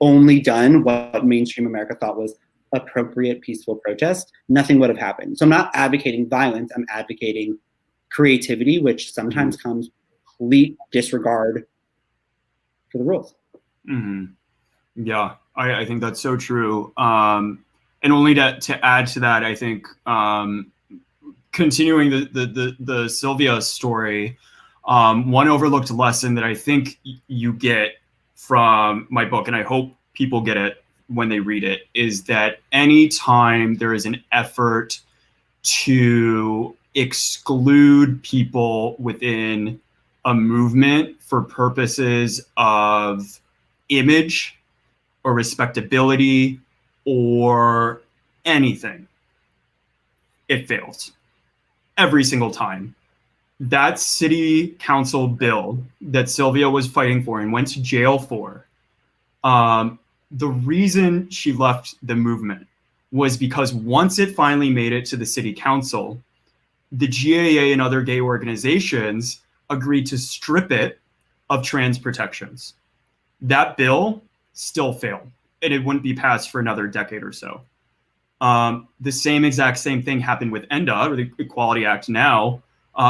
only done what mainstream America thought was appropriate, peaceful protest, nothing would have happened. So I'm not advocating violence, I'm advocating creativity, which sometimes comes complete disregard for the rules. Yeah, I think that's so true. And only to add to that, I think continuing the Sylvia story, one overlooked lesson that I think you get from my book, and I hope people get it when they read it, is that anytime there is an effort to exclude people within a movement for purposes of image or respectability or anything, it fails every single time. That city council bill that Sylvia was fighting for and went to jail for, the reason she left the movement was because once it finally made it to the city council, the GAA and other gay organizations agreed to strip it of trans protections. That bill still failed, and it wouldn't be passed for another decade or so. The exact same thing happened with ENDA, or the Equality Act now.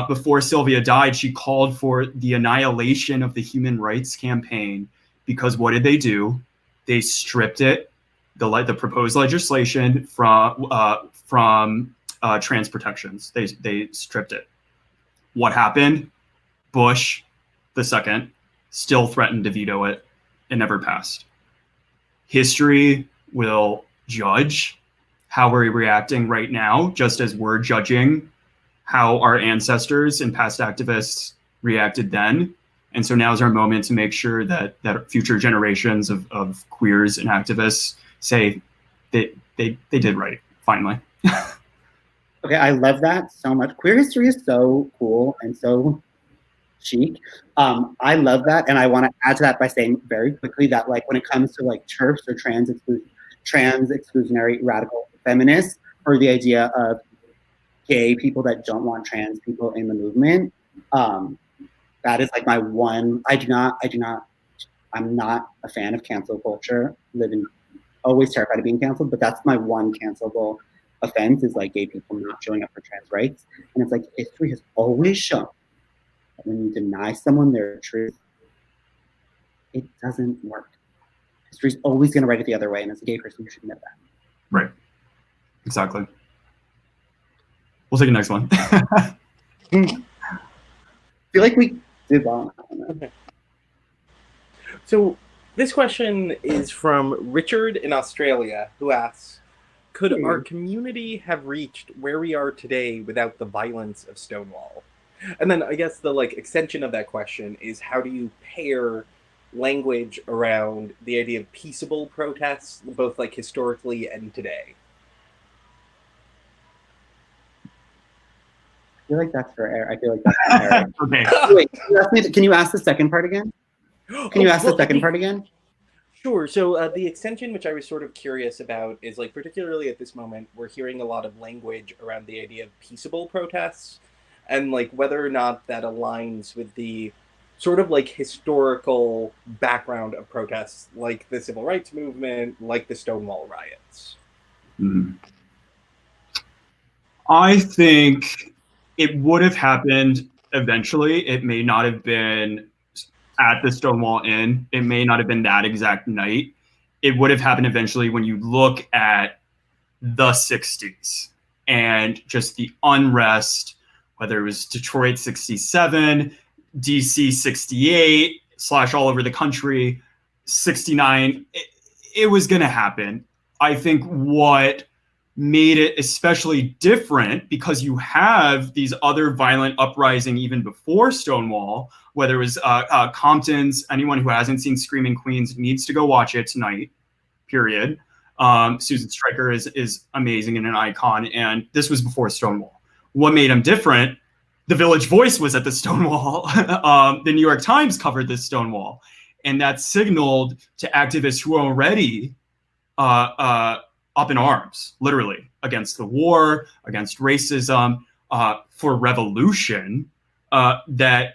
Before Sylvia died, she called for the annihilation of the Human Rights Campaign, because what did they do? They stripped it, the proposed legislation from trans protections. They stripped it. What happened? Bush II still threatened to veto it. It never passed. History will judge how we're reacting right now, just as we're judging how our ancestors and past activists reacted then. And so now is our moment to make sure that future generations of queers and activists say they did right, finally. Okay, I love that so much. Queer history is so cool and so chic. I love that, and I want to add to that by saying very quickly that, like, when it comes to like TERFs or trans exclusionary radical feminists, or the idea of gay people that don't want trans people in the movement, That is like my one. I'm not a fan of cancel culture. Always terrified of being canceled, but that's my one cancelable offense is like gay people not showing up for trans rights. And it's like history has always shown that when you deny someone their truth, it doesn't work. History's always going to write it the other way, and as a gay person, you should know that. Right. Exactly. We'll take the next one. I feel like we did well. Okay. So this question is from Richard in Australia, who asks, could our community have reached where we are today without the violence of Stonewall? And then I guess the extension of that question is, how do you pair language around the idea of peaceable protests, both historically and today? I feel like that's for Eric. I feel like that's for Eric. Okay. Wait, can you ask the second part again? Can you ask the second part again? Sure. So the extension, which I was sort of curious about, is particularly at this moment, we're hearing a lot of language around the idea of peaceable protests, and whether or not that aligns with the sort of historical background of protests, like the civil rights movement, like the Stonewall riots. Mm-hmm. I think it would have happened eventually. It may not have been at the Stonewall Inn. It may not have been that exact night. It would have happened eventually when you look at the 60s and just the unrest, whether it was Detroit 67, DC 68, / all over the country, 69, it was going to happen. I think what made it especially different, because you have these other violent uprising even before Stonewall, whether it was Compton's. Anyone who hasn't seen Screaming Queens needs to go watch it tonight, period. Susan Stryker is amazing and an icon, and this was before Stonewall. What made him different? The Village Voice was at the Stonewall. The New York Times covered this Stonewall, and that signaled to activists who were already up in arms, literally, against the war, against racism, for revolution, that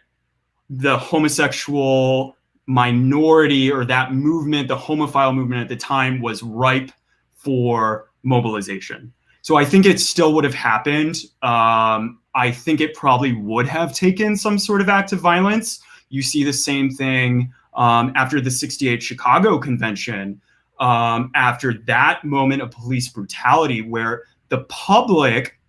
the homosexual minority, or that movement, the homophile movement at the time, was ripe for mobilization. So I think it still would have happened. I think it probably would have taken some sort of act of violence. You see the same thing after the '68 Chicago Convention, after that moment of police brutality, where the public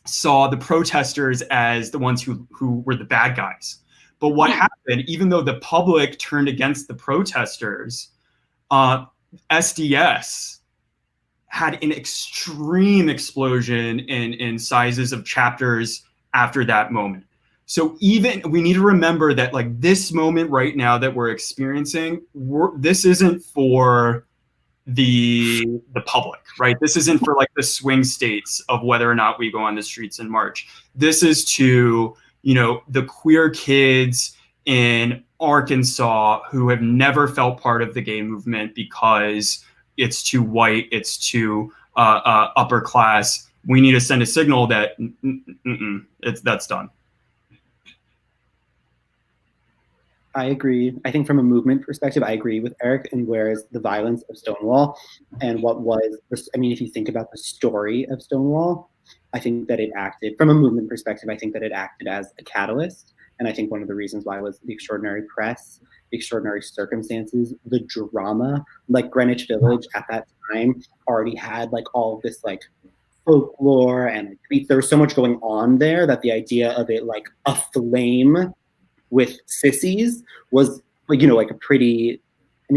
saw the protesters as the ones who were the bad guys. But what happened, even though the public turned against the protesters, SDS had an extreme explosion in sizes of chapters after that moment. So even we need to remember that this moment right now that we're experiencing, this isn't for the public, right? This isn't for the swing states of whether or not we go on the streets in March. This is to, the queer kids in Arkansas who have never felt part of the gay movement because it's too white, it's too upper class. We need to send a signal that that's done. I agree. I think from a movement perspective, I agree with Eric. And whereas the violence of Stonewall and what was, if you think about the story of Stonewall, I think that it acted, from a movement perspective, I think that it acted as a catalyst. And I think one of the reasons why was the extraordinary press, the extraordinary circumstances, the drama. Greenwich Village at that time already had all of this folklore, and there was so much going on there that the idea of it aflame with sissies was a pretty,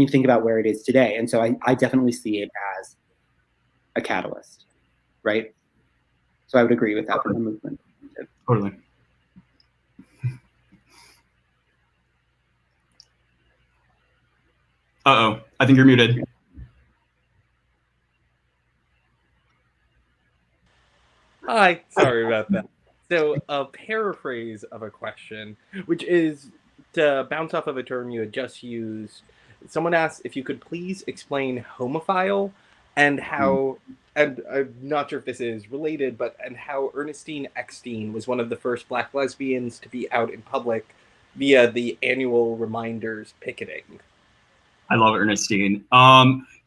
think about where it is today. And so I definitely see it as a catalyst, right? So I would agree with that from the movement. Totally. Uh-oh, I think you're muted. Hi, sorry about that. So a paraphrase of a question, which is to bounce off of a term you had just used. Someone asked if you could please explain homophile and how, and I'm not sure if this is related, and how Ernestine Eckstein was one of the first Black lesbians to be out in public via the annual reminders picketing. I love Ernestine.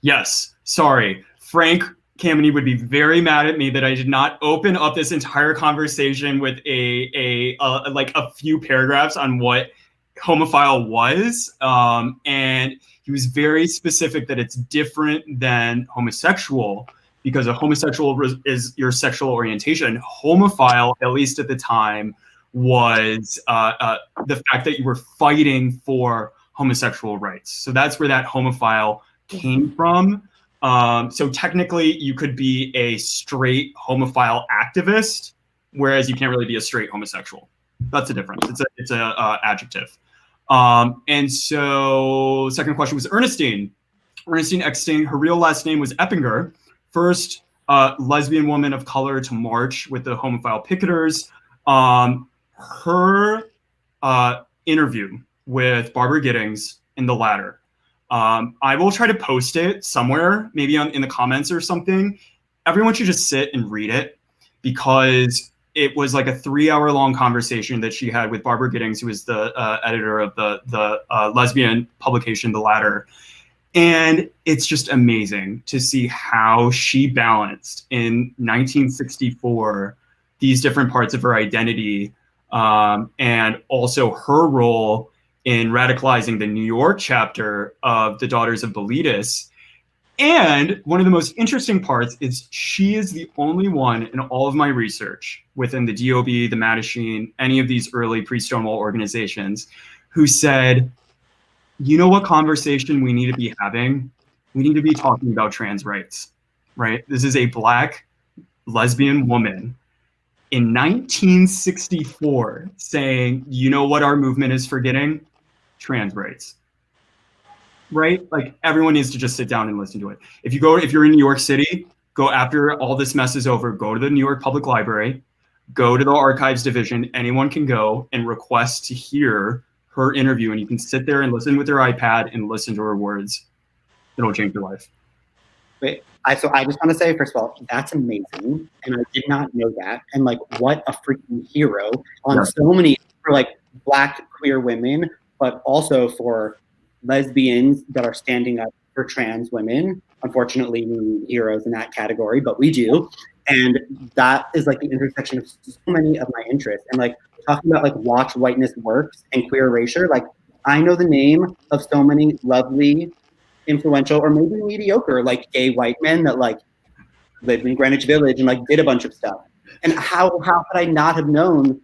Yes, sorry. Frank Kameny would be very mad at me that I did not open up this entire conversation with like a few paragraphs on what homophile was. And he was very specific that it's different than homosexual, because a homosexual is your sexual orientation. Homophile, at least at the time, was the fact that you were fighting for homosexual rights. So that's where that homophile came from. So technically, you could be a straight homophile activist, whereas you can't really be a straight homosexual. That's the difference. It's a adjective. And so, second question was Ernestine. Ernestine Eckstein. Her real last name was Eppinger. First lesbian woman of color to march with the homophile picketers. Her interview with Barbara Giddings in the Ladder. I will try to post it somewhere, maybe in the comments or something. Everyone should just sit and read it, because it was like a 3-hour long conversation that she had with Barbara Giddings, who is the editor of the lesbian publication, The Ladder. And it's just amazing to see how she balanced in 1964 these different parts of her identity, and also her role in radicalizing the New York chapter of the Daughters of Bilitis. And one of the most interesting parts is she is the only one in all of my research within the DOB, the Mattachine, any of these early pre-Stonewall organizations, who said, you know what conversation we need to be having? We need to be talking about trans rights, right? This is a Black lesbian woman in 1964 saying, you know what our movement is forgetting? Trans rights, right? Like, everyone needs to just sit down and listen to it. If you're in New York City, go after all this mess is over, go to the New York Public Library, go to the Archives Division. Anyone can go and request to hear her interview, and you can sit there and listen with your iPad and listen to her words. It'll change your life. Wait, so I just want to say, first of all, that's amazing, and I did not know that. And like, what a freaking hero on so many, for like Black queer women, but also for lesbians that are standing up for trans women. Unfortunately, we need heroes in that category, but we do. And that is like the intersection of so many of my interests. And like talking about like Watch Whiteness Works and queer erasure, like I know the name of so many lovely, influential, or maybe mediocre, like gay white men that like lived in Greenwich Village and like did a bunch of stuff. And how could I not have known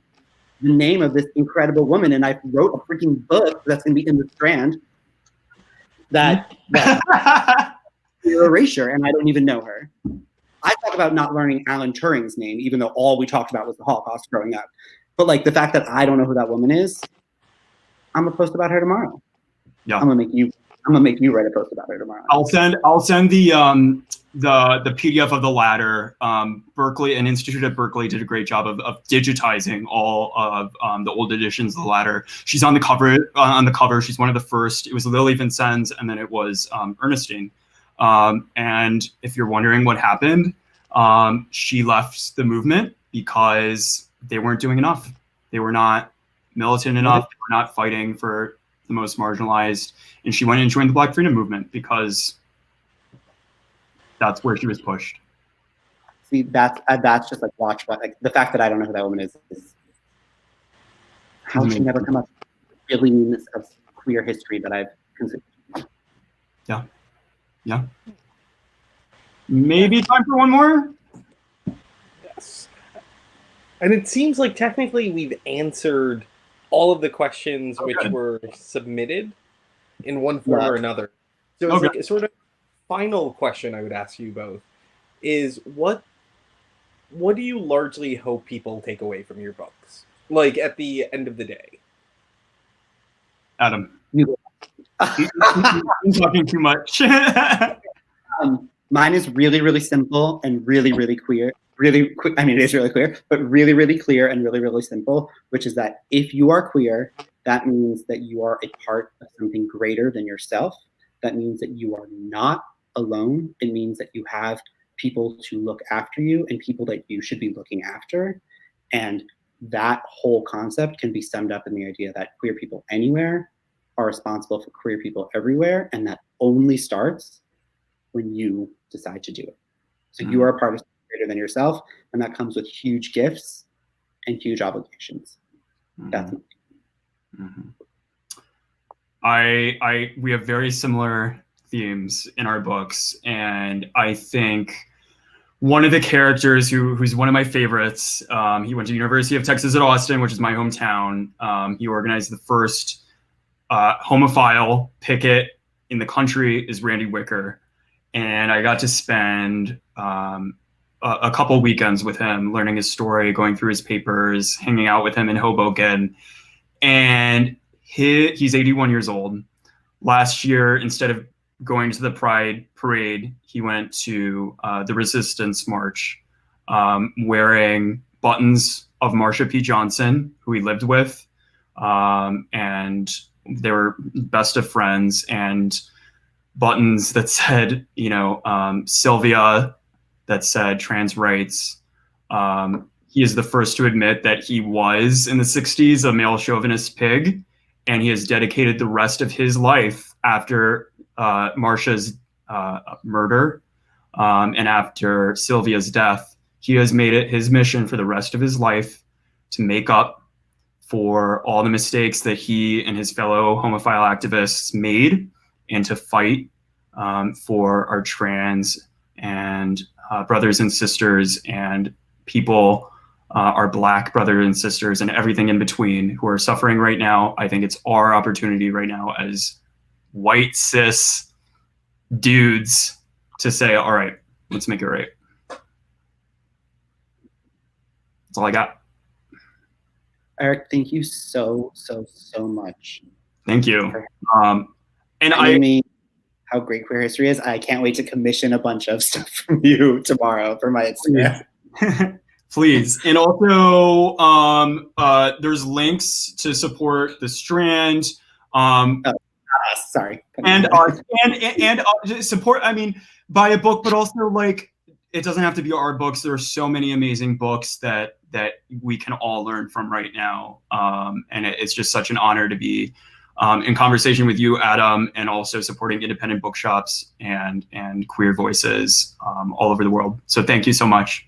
the name of this incredible woman? And I wrote a freaking book that's going to be in the Strand that queer erasure, and I don't even know her. I talk about not learning Alan Turing's name, even though all we talked about was the Holocaust growing up. But like the fact that I don't know who that woman is, I'm gonna post about her tomorrow. Yeah, I'm gonna make you write a post about her tomorrow. I'll send the PDF of The Ladder. Berkeley, an institute at Berkeley, did a great job of digitizing all of the old editions of The Ladder. She's on the cover. She's one of the first. It was Lily Vincennes, and then it was Ernestine. And if you're wondering what happened, she left the movement because they weren't doing enough. They were not militant enough. They were not fighting for the most marginalized. And she went and joined the Black Freedom Movement because that's where she was pushed. See, that's just like watch, but like the fact that I don't know who that woman is how she never come up with billions of queer history that I've considered. Yeah. Maybe time for one more? Yes. And it seems like technically we've answered all of the questions which were submitted in one form or another. So it's like a sort of final question I would ask you both is what do you largely hope people take away from your books? Like at the end of the day? Adam. I'm talking too much. Mine is really, really simple and really, really queer. Really quick. I mean, it is really queer, but really, really clear and really, really simple, which is that if you are queer, that means that you are a part of something greater than yourself. That means that you are not alone. It means that you have people to look after you and people that you should be looking after. And that whole concept can be summed up in the idea that queer people anywhere are responsible for queer people everywhere, and that only starts when you decide to do it. So you are a part of something greater than yourself, and that comes with huge gifts and huge obligations. Definitely. We have very similar themes in our books, and I think one of the characters who's one of my favorites, he went to University of Texas at Austin, which is my hometown. He organized the first homophile picket in the country, is Randy Wicker. And I got to spend a couple weekends with him, learning his story, going through his papers, hanging out with him in Hoboken. And he's 81 years old. Last year, instead of going to the Pride Parade, he went to the Resistance March, wearing buttons of Marsha P. Johnson, who he lived with. And they were best of friends, and buttons that said, Sylvia, that said trans rights. He is the first to admit that he was, in the 60s, a male chauvinist pig, and he has dedicated the rest of his life after Marsha's murder and after Sylvia's death. He has made it his mission for the rest of his life to make up for all the mistakes that he and his fellow homophile activists made, and to fight for our trans and brothers and sisters and people, our Black brothers and sisters and everything in between who are suffering right now. I think it's our opportunity right now as white cis dudes to say, all right, let's make it right. That's all I got. Eric, thank you so much. Thank you. And how great queer history is. I can't wait to commission a bunch of stuff from you tomorrow for my Instagram. Please. And also, there's links to support the Strand. Sorry. And support, I mean, buy a book, but also, like, it doesn't have to be our books. There are so many amazing books that we can all learn from right now. And it's just such an honor to be in conversation with you, Adam, and also supporting independent bookshops and queer voices all over the world. So thank you so much.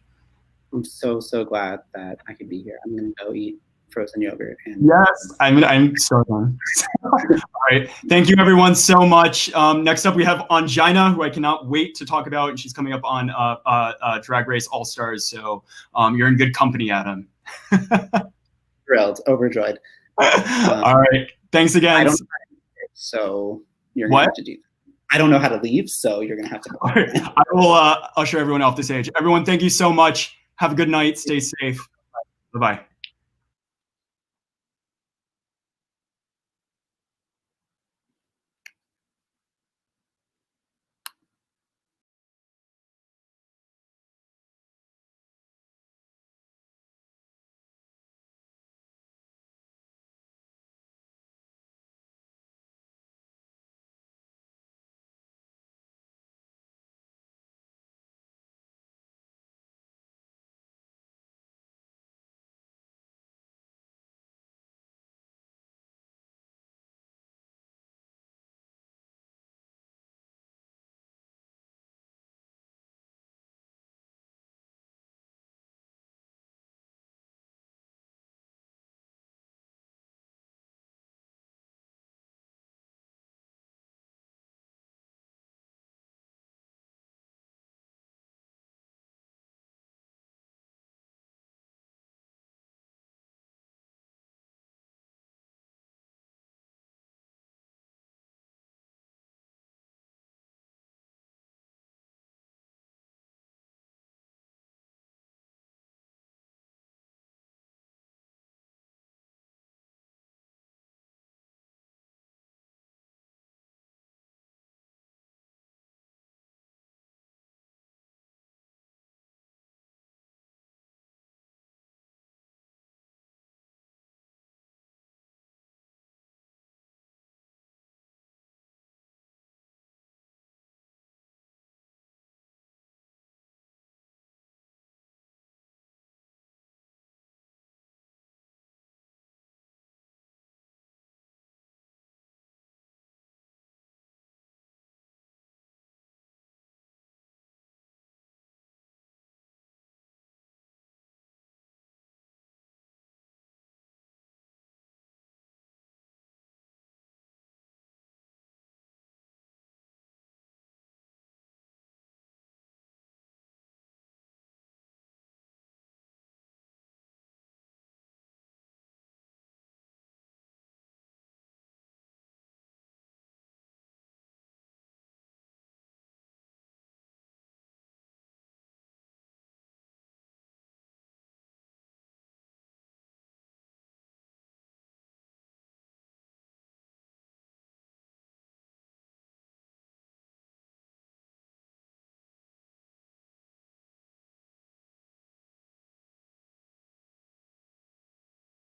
I'm so glad that I could be here. I'm going to go eat frozen yogurt. Yes, I'm so done. All right. Thank you, everyone, so much. Next up, we have Angina, who I cannot wait to talk about, and she's coming up on Drag Race All-Stars. So you're in good company, Adam. Thrilled, overjoyed. All right. Thanks again. I don't know how to leave, so you're going to have to do that. I don't know how to leave, so you're going to have to. All right. I will usher everyone off the stage. Everyone, thank you so much. Have a good night. Stay safe. Bye-bye.